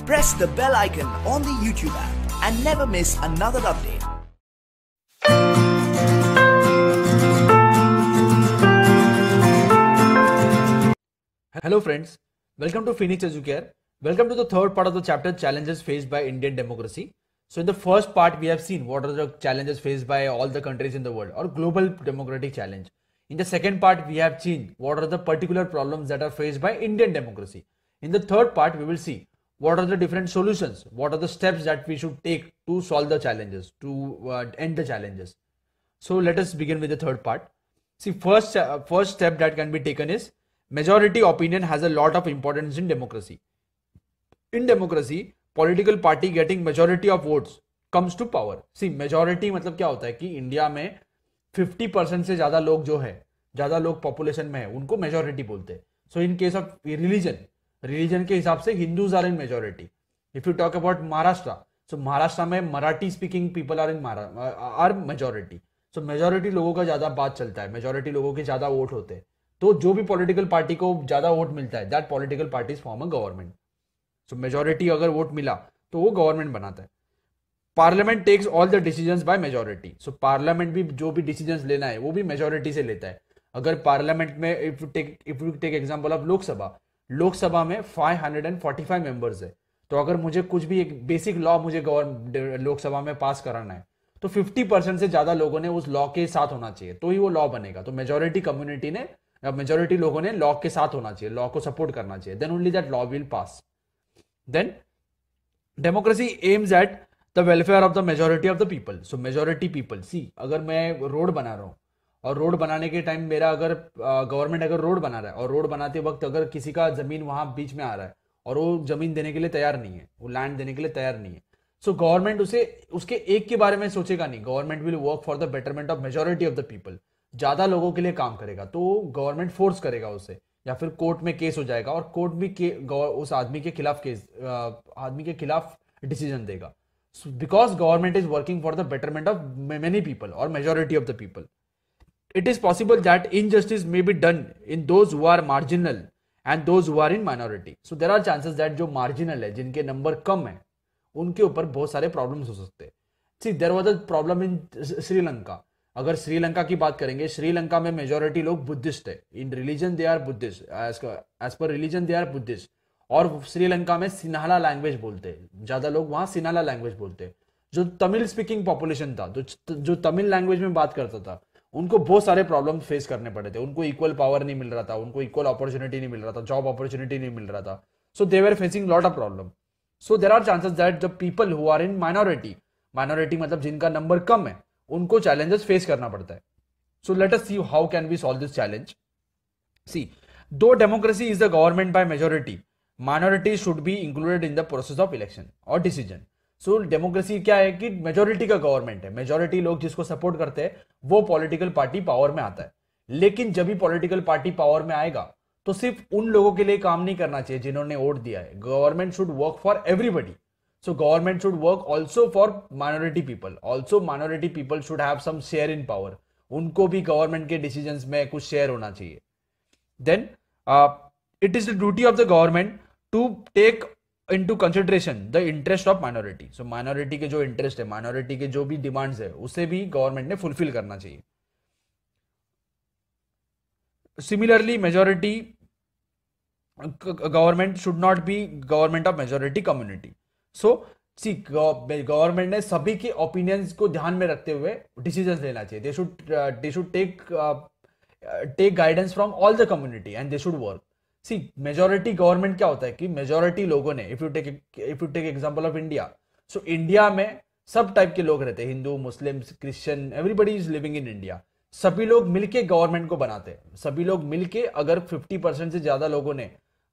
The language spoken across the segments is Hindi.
Press the bell icon on the YouTube app and never miss another update. Hello friends, welcome to Phoenix Educare. Welcome to the third part of the chapter, challenges faced by Indian democracy. So in the first part we have seen what are the challenges faced by all the countries in the world or global democratic challenge. In the second part we have seen what are the particular problems that are faced by Indian democracy. In the third part we will see what are the different solutions, what are the steps that we should take to solve the challenges, to end the challenges. So let us begin with the third part. See, first step that can be taken is majority opinion has a lot of importance in democracy. In democracy, political party getting majority of votes comes to power. See, majority मतलब क्या होता है कि इंडिया में 50% से ज्यादा लोग जो है, ज्यादा लोग पॉपुलेशन में है, उनको मेजोरिटी बोलते हैं. So in case of religion के हिसाब से Hindus are in majority. If you talk about Maharashtra, so Maharashtra में Marathi speaking people are majority. So majority लोगों का ज्यादा बात चलता है, मेजोरिटी लोगों के ज्यादा वोट होते हैं. तो जो भी पॉलिटिकल पार्टी को ज्यादा वोट मिलता है, that political party form a government. So majority अगर वोट मिला तो वो गवर्नमेंट बनाता है. Parliament takes all the decisions by majority. So parliament भी जो भी डिसीजंस लेना है वो भी मेजोरिटी से लेता है. अगर पार्लियामेंट में if you take example of Lok Sabha में 545 मेंबर्स है. तो अगर मुझे कुछ भी एक बेसिक लॉ मुझे लोकसभा में पास कराना है तो 50% से ज्यादा लोगों ने उस लॉ के साथ होना चाहिए तो ही वो लॉ बनेगा. तो मेजोरिटी लोगों ने लॉ के साथ होना चाहिए, लॉ को सपोर्ट करना चाहिए, then only that law will pass. Then democracy aims at the welfare of the majority of the people. So majority people, see अगर मैं रोड बना रहा हूं और रोड बनाने के टाइम मेरा अगर गवर्नमेंट अगर रोड बना रहा है और रोड बनाते वक्त अगर किसी का जमीन वहां बीच में आ रहा है और वो जमीन देने के लिए तैयार नहीं है, वो लैंड देने के लिए तैयार नहीं है, सो गवर्नमेंट उसके एक के बारे में सोचेगा नहीं. Government will work for the betterment of majority of the people. ज्यादा लोगों के लिए काम करेगा तो गवर्नमेंट फोर्स करेगा उसे, या फिर कोर्ट में केस हो जाएगा और कोर्ट भी उस आदमी के खिलाफ डिसीजन देगा. Because government is working for the betterment of many people और majority of the people. It is possible that injustice may be done in those who are marginal and those who are in minority. So there are chances that जो marginal है, जिनके नंबर कम है, उनके ऊपर बहुत सारे प्रॉब्लम्स हो सकते हैं. See, there was a problem in Sri Lanka. अगर श्रीलंका की बात करेंगे, श्रीलंका में मेजोरिटी लोग बुद्धिस्ट है. In religion they are Buddhist, as per religion they are Buddhist. और श्रीलंका में सिन्हाला लैंग्वेज बोलते हैं, ज्यादा लोग वहां सिन्हाला लैंग्वेज बोलते हैं. जो तमिल स्पीकिंग पॉपुलेशन था, जो तमिल लैंग्वेज में बात करता था, उनको बहुत सारे प्रॉब्लम फेस करने पड़े थे. उनको इक्वल पावर नहीं मिल रहा था, उनको इक्वल अपॉर्चुनिटी नहीं मिल रहा था, जॉब अपॉर्चुनिटी नहीं मिल रहा था. So they were facing lot of problem. So there are chances that the people who are in minority मतलब जिनका नंबर कम है, उनको चैलेंजेस फेस करना पड़ता है. So let us see how can we solve this challenge. See, though democracy is the government by majority, minority should be included in the process of election और डिसीजन. सो डेमोक्रेसी क्या है कि मेजोरिटी का गवर्नमेंट है, मेजोरिटी लोग जिसको सपोर्ट करते हैं वो पॉलिटिकल पार्टी पावर में आता है. लेकिन जब भी पॉलिटिकल पार्टी पावर में आएगा तो सिर्फ उन लोगों के लिए काम नहीं करना चाहिए जिन्होंने वोट दिया है. Government should work for everybody. So government should work also for minority people. Also minority people should have some share in power. उनको भी गवर्नमेंट के डिसीजंस में कुछ शेयर होना चाहिए. Then it is the duty of the government to take into consideration the interest of minority. So minority के जो इंटरेस्ट है, माइनॉरिटी के जो भी डिमांड्स है, उसे भी गवर्नमेंट ने फुलफिल करना चाहिए. Similarly majority government should not be government of majority community. So see, government ने सभी के ओपिनियंस को ध्यान में रखते हुए डिसीजंस लेना चाहिए. They should take guidance from all the community and they should work. See, majority government क्या होता है कि मेजोरिटी लोगों ने, if you take example of India, so India में सब टाइप के लोग रहते हैं, Hindu, Muslim, Christian, everybody is living in India. सभी लोग मिलके गवर्नमेंट को बनाते हैं. सभी लोग मिलके, अगर 50% से ज्यादा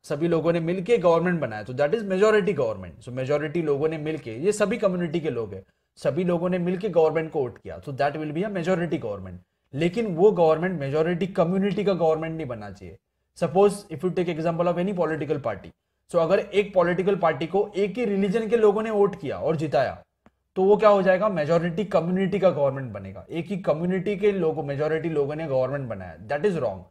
सभी लोगों ने मिलके गवर्नमेंट बनाया तो that is majority government. So majority लोगों ने मिलके, ये सभी कम्युनिटी के लोग हैं, सभी लोगों ने मिलके गवर्नमेंट को वोट किया, so that will be a majority government. लेकिन वो गवर्नमेंट मेजोरिटी कम्युनिटी का गवर्नमेंट नहीं बनना चाहिए. Suppose if you take example of any political party, so अगर एक पॉलिटिकल पार्टी को एक ही रिलीजन के लोगों ने वोट किया और जिताया तो वो क्या हो जाएगा, मेजोरिटी कम्युनिटी का गवर्नमेंट बनेगा. एक ही कम्युनिटी के लोगों, मेजोरिटी लोगों ने गवर्नमेंट बनाया, दैट इज रॉन्ग.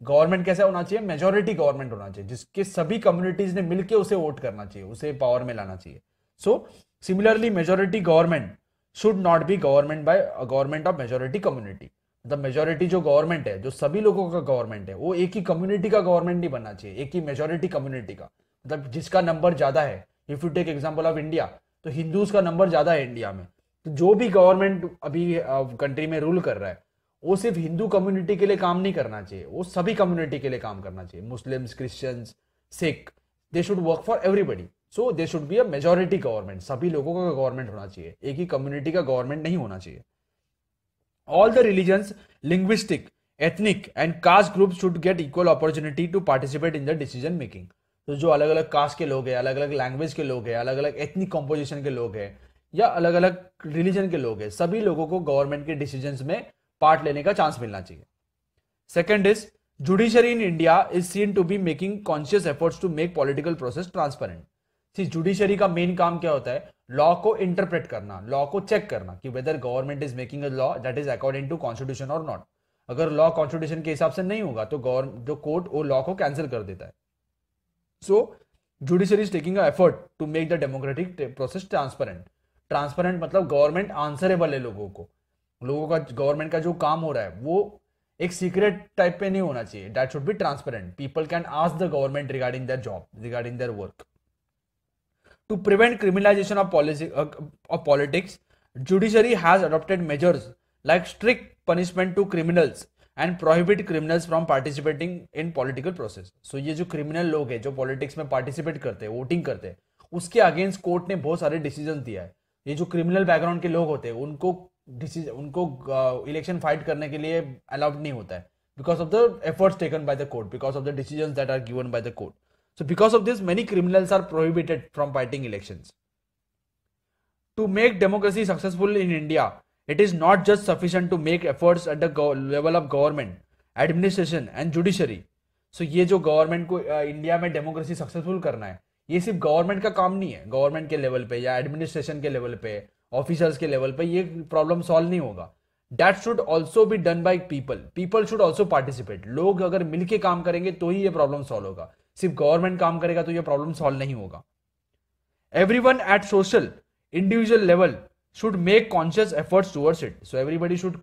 गवर्नमेंट कैसा होना चाहिए, मेजोरिटी गवर्नमेंट होना चाहिए, जिसके सभी कम्युनिटीज ने मिलकर उसे वोट करना चाहिए, उसे पावर में लाना चाहिए. So similarly majority government should not be government of majority community. मतलब मेजोरिटी जो गवर्नमेंट है, जो सभी लोगों का गवर्नमेंट है, वो एक ही कम्युनिटी का गवर्नमेंट नहीं बनना चाहिए, एक ही मेजोरिटी कम्युनिटी का. मतलब जिसका नंबर ज्यादा है, if you take example of India, तो हिंदूज का नंबर ज्यादा है इंडिया में, तो जो भी गवर्नमेंट अभी कंट्री में रूल कर रहा है, वो सिर्फ हिंदू कम्युनिटी के लिए काम नहीं करना चाहिए, वो सभी कम्युनिटी के लिए काम करना चाहिए. Muslims, Christians, Sikh, they should work for everybody. So they should be a majority government, सभी लोगों का गवर्नमेंट होना चाहिए, एक ही कम्युनिटी का गवर्नमेंट नहीं होना चाहिए. All the religions, linguistic, ethnic and caste groups should get equal opportunity to participate in the decision making. तो जो अलग अलग कास्ट के लोग हैं, अलग अलग लैंग्वेज के लोग हैं, अलग अलग एथनिक कॉम्पोजिशन के लोग हैं, या अलग अलग रिलीजन के लोग हैं, सभी लोगों को गवर्नमेंट के डिसीजंस में पार्ट लेने का चांस मिलना चाहिए. Second is judiciary in India is seen to be making conscious efforts to make political process transparent. Judiciary का मेन काम क्या होता है, लॉ को इंटरप्रेट करना, लॉ को चेक करना कि whether government is making a law that is according to constitution और नॉट. अगर लॉ कॉन्स्टिट्यूशन के हिसाब से नहीं होगा तो जो कोर्ट वो लॉ को कैंसिल कर देता है. So judiciary is taking a effort to make the democratic process transparent. Transparent मतलब गवर्नमेंट आंसरेबल है लोगों को, लोगों का गवर्नमेंट का जो काम हो रहा है वो एक सीक्रेट टाइप पे नहीं होना चाहिए. That should be transparent. People can ask the government regarding their job, regarding their work. To prevent criminalization of politics, judiciary has adopted measures like strict punishment to criminals and prohibit criminals from participating in political process. So ये जो criminal लोग हैं जो politics में participate करते हैं, voting करते हैं, उसके against court ने बहुत सारे decisions दिया है. ये जो criminal background के लोग होते हैं उनको election fight करने के लिए allowed नहीं होता है because of the efforts taken by the court, because of the decisions that are given by the court. So because of this, many criminals are prohibited from fighting elections. To make democracy successful in India, it is not just sufficient to make efforts at the level of government, administration and judiciary. So ये जो गवर्नमेंट को इंडिया में डेमोक्रेसी सक्सेसफुल करना है, ये सिर्फ गवर्नमेंट का काम नहीं है. गवर्नमेंट के लेवल पे या एडमिनिस्ट्रेशन के लेवल पे, ऑफिसर्स के लेवल पे ये प्रॉब्लम सॉल्व नहीं होगा. That should also be done by people. People should also participate. लोग अगर मिलके काम करेंगे तो ही ये प्रॉब्लम सॉल्व होगा. सिर्फ गवर्नमेंट काम करेगा तो ये प्रॉब्लम सॉल्व नहीं होगा. Everyone at social, individual level should make conscious efforts towards it. So everybody should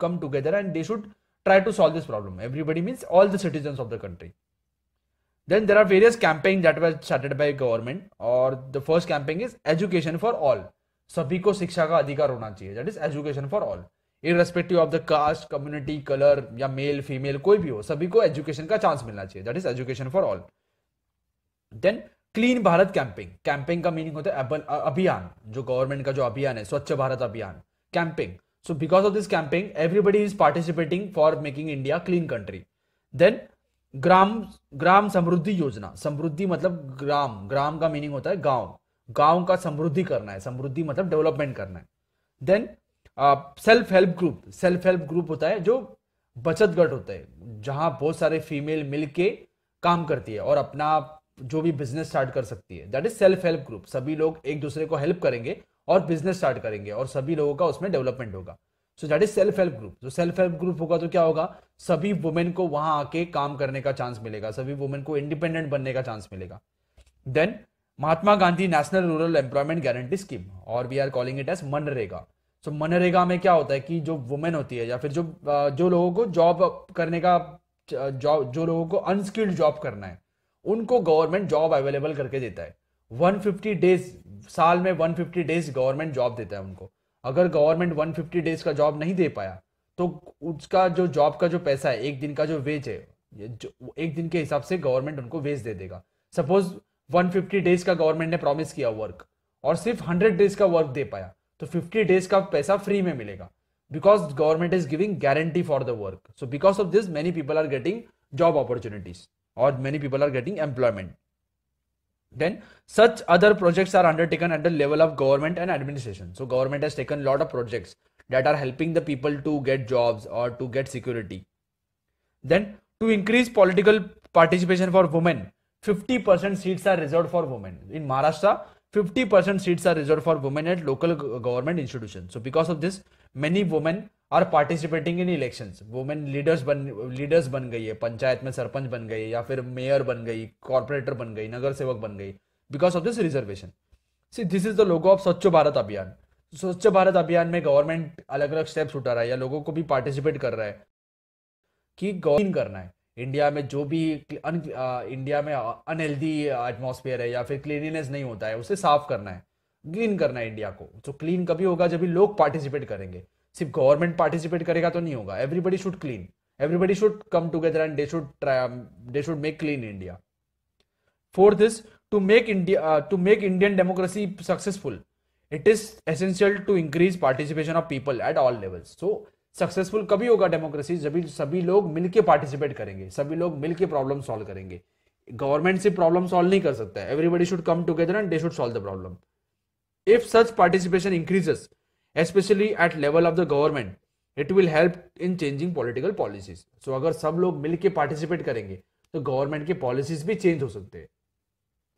come together and they should try to solve this problem. Everybody means all the citizens of the country. Then there are various campaigns that were started by government. और the first campaign is education for all. सभी को शिक्षा का अधिकार होना चाहिए. That is education for all. Irrespective of the caste, community, colour या मेल फीमेल कोई भी हो, सभी को एजुकेशन का चांस मिलना चाहिए. That is education for all. Then clean Bharat camping. Camping का मीनिंग होता है अभियान, जो गवर्नमेंट का जो अभियान है, Swachh Bharat Abhiyan, camping. So because of this camping everybody is participating for making India clean country. Then Gram Samriddhi Yojana. समृद्धि मतलब ग्राम का मीनिंग होता है गांव. गांव का समृद्धि करना है, समृद्धि मतलब डेवलपमेंट करना है. देन सेल्फ हेल्प ग्रुप होता है जो बचत गट होता है, जहां बहुत सारे फीमेल मिलके काम करती है और अपना जो भी बिजनेस स्टार्ट कर सकती है. That is self help group. सभी लोग एक दूसरे को हेल्प करेंगे और बिजनेस स्टार्ट करेंगे और सभी लोगों का उसमें डेवलपमेंट होगा. So that is self help group. जो सेल्फ हेल्प ग्रुप होगा तो क्या होगा, सभी वुमेन को वहां आके काम करने का चांस मिलेगा, सभी वुमेन को इंडिपेंडेंट बनने का चांस मिलेगा. Then Mahatma Gandhi National Rural Employment Guarantee Scheme, और we are calling it as MNREGA. So MNREGA में क्या होता है कि जो वुमेन होती है या फिर जो लोगों को जॉब करने का, जो लोगों को अनस्किल्ड जॉब करना है, उनको गवर्नमेंट जॉब अवेलेबल करके देता है. 150 डेज, साल में 150 डेज गवर्नमेंट जॉब देता है उनको. अगर गवर्नमेंट 150 डेज का जॉब नहीं दे पाया तो उसका जो जॉब का जो पैसा है, एक दिन का जो वेज है, एक दिन के हिसाब से गवर्नमेंट उनको वेज दे देगा. सपोज 150 डेज का गवर्नमेंट ने प्रॉमिस किया वर्क और सिर्फ 100 डेज का वर्क दे पाया तो 50 डेज का पैसा फ्री में मिलेगा, because government is giving guarantee for the work. So because of this many people are getting job opportunities और many people are getting employment. Then such other projects are undertaken at the level of government and administration. So government has taken a lot of projects that are helping the people to get jobs or to get security. Then to increase political participation for women, 50% seats are reserved for women. In Maharashtra, 50% seats are reserved for women at local government institutions. So because of this, many women are participating in elections, women leaders बन गई है, पंचायत में सरपंच बन गई या फिर मेयर बन गई, कॉर्पोरेटर बन गई, नगर सेवक बन गई, because of this reservation. See this is the logo of स्वच्छ भारत अभियान. स्वच्छ भारत अभियान में गवर्नमेंट अलग अलग स्टेप्स उठा रहा है या लोगों को भी पार्टिसिपेट कर रहा है कि क्लीन करना है इंडिया में जो भी इंडिया में अनहेल्दी एटमॉस्फेयर है या फिर क्लीनिनेस नहीं होता है उसे साफ करना है, क्लीन करना है इंडिया को. तो क्लीन कभी होगा जब भी लोग पार्टिसिपेट करेंगे. सिर्फ गवर्नमेंट पार्टिसिपेट करेगा तो नहीं होगा. Everybody should clean, everybody should come together and they should make clean India. Fourth is to make Indian democracy successful. It is essential to increase participation of people at all levels. So successful कभी होगा डेमोक्रेसी जब सभी लोग मिलके पार्टिसिपेट करेंगे, सभी लोग मिलके प्रॉब्लम सॉल्व करेंगे. गवर्नमेंट से प्रॉब्लम सॉल्व नहीं कर सकता है. Everybody should come together and they should solve the problem. If such participation increases especially at level of the government, it will help in changing political policies. So अगर सब लोग मिलके पार्टिसिपेट करेंगे तो गवर्नमेंट के पॉलिसीज भी चेंज हो सकते हैं.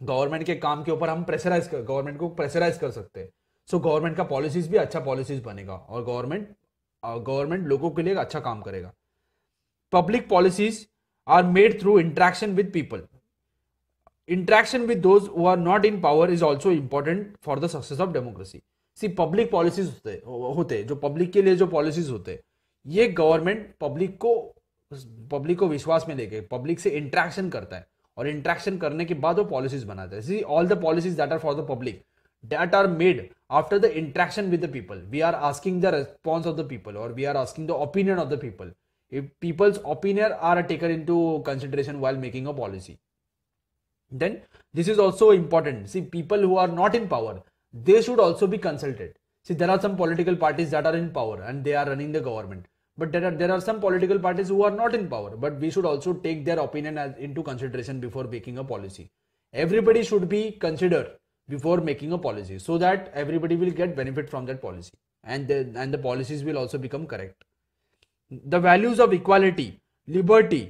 गवर्नमेंट के काम के ऊपर हम गवर्नमेंट को प्रेशराइज कर सकते हैं. सो गवर्नमेंट का पॉलिसीज भी अच्छा पॉलिसीज बनेगा और गवर्नमेंट लोगों के लिए अच्छा काम करेगा. Public policies are made through interaction with people. Interaction with those who are not in power is also important for the success of democracy. See public policies होते जो पब्लिक के लिए जो पॉलिसीज होते ये गवर्नमेंट पब्लिक को विश्वास में लेके पब्लिक से इंटरेक्शन करता है और इंटरेक्शन करने के बाद वो पॉलिसीज बनाता है. See all the policies that are for the public that are made after the interaction with the people. We are asking the response of the people or we are asking the opinion of the people. If people's opinion are taken into consideration while making a policy, then this is also important. See, people who are not in power, they should also be consulted. See, there are some political parties that are in power and they are running the government, but there are some political parties who are not in power, but we should also take their opinion into consideration before making a policy. Everybody should be considered before making a policy so that everybody will get benefit from that policy and the policies will also become correct. The values of equality, liberty,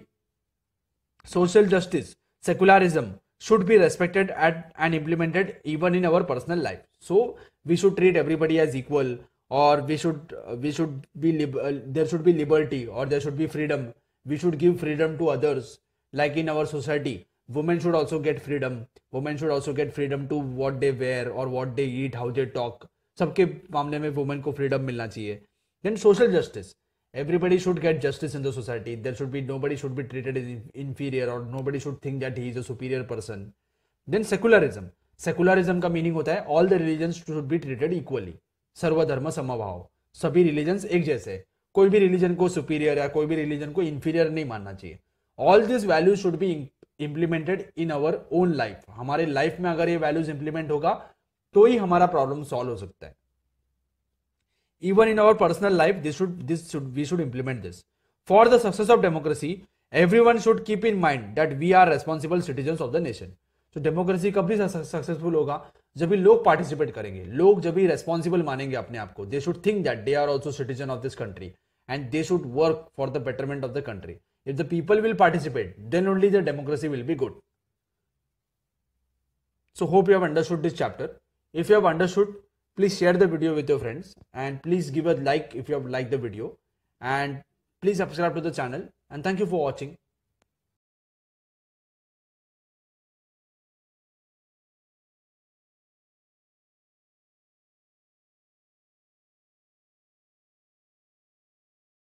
social justice, secularism should be respected and implemented even in our personal life. So we should treat everybody as equal, or there should be liberty, or there should be freedom. We should give freedom to others. Like in our society, women should also get freedom. Women should also get freedom to what they wear or what they eat, how they talk. सबके मामले में वुमेन को फ्रीडम मिलना चाहिए. Then social justice. Everybody should get justice in the society. Nobody should be treated as inferior or nobody should think that he is a superior person. Then secularism. Secularism का मीनिंग होता है all the religions should be treated equally. सर्वधर्म समभाव. सभी रिलीजन्स एक जैसे. कोई भी रिलीजन को सुपीरियर या कोई भी रिलीजन को इंफीरियर नहीं मानना चाहिए. All these values should be implemented in our own life. हमारे लाइफ में अगर ये वैल्यूज इंप्लीमेंट होगा तो ही हमारा प्रॉब्लम सॉल्व हो सकता है. Even in our personal life, we should implement this. For the success of democracy, everyone should keep in mind that we are responsible citizens of the nation. So democracy कभी सक्सेसफुल होगा जब भी लोग पार्टिसिपेट करेंगे, लोग जब भी रेस्पॉन्सिबल मानेंगे अपने आप को. They should think that they are also citizen of this country and they should work for the betterment of the country. If the people will participate, then only the democracy will be good. So hope you have understood this chapter. If you have understood, please share the video with your friends and please give a like if you have liked the video, and please subscribe to the channel, and thank you for watching.